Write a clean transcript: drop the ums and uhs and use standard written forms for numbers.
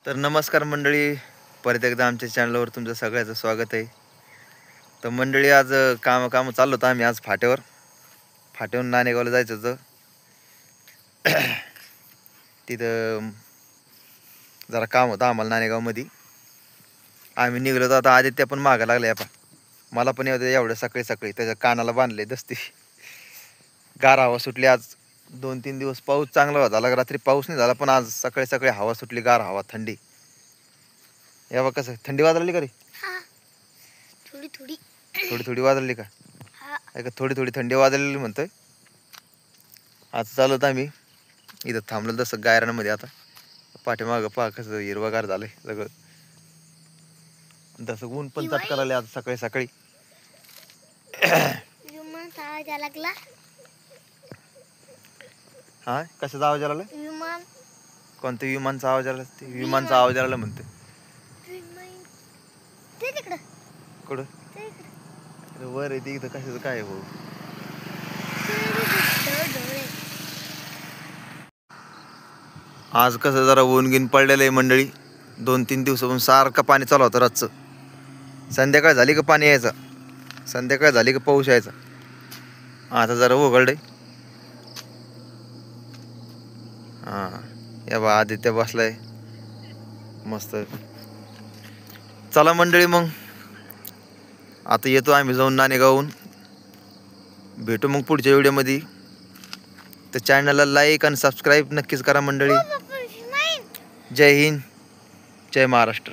तर नमस्कार मंडळी, परत एकदा आमच्या चॅनलवर तुमचं सगळ्याचं स्वागत आहे. तर मंडळी आज काम चाललो होतं आम्ही आज फाट्यावरून नाणेगावला जायचं होतं. तिथं जरा काम होतं आम्हाला नाणेगावमध्ये. आम्ही निघलो तर आता आदित्य पण मागं लागला. मला पण एवढं सकाळी सकाळी त्याच्या कानाला बांधले दस्ती. गार हवा सुटली आज. 2-3 दिवस पाऊस चांगला झाला, रात्री पाऊस नाही झाला, पण आज सकाळी सकाळी हवा सुटली, गार हवा, थंडी. या बघ कसं थंडी वाजली का रे? थोडी थोडी थोडी थोडी वाजली का? का थोडी थोडी थंडी वाजलेली म्हणतोय. आज चालत आम्ही इथं थांबलो तसं गायरानामध्ये. आता पाठीमागं पहा कसं हिरवगार झालंय सगळं. तसं ऊन पण चटका आले आज सकाळी सकाळी. लागला. हा, कशाचा आवाज आला? विमान. कोणत्या विमानचा आवाज आला? ते विमानचा आवाज आला म्हणते. कुठं वर आहे इथं कशाचं काय हो? आज कसं जरा ऊन गिन पडलेलं आहे मंडळी. 2-3 दिवसापासून सारखं पाणी चालू होतं रातचं. संध्याकाळ झाली का पाणी यायचं, संध्याकाळ झाली का पाऊस यायचा. आता जरा उघडलंय. हा, या बा आदित्य बसलाय मस्त. चला मंडळी, मग आता येतो आम्ही जाऊन नाणेगावहून. भेटू मग पुढच्या व्हिडिओमध्ये. तर चॅनलला लाईक आणि सबस्क्राईब नक्कीच करा मंडळी. जय हिंद, जय महाराष्ट्र.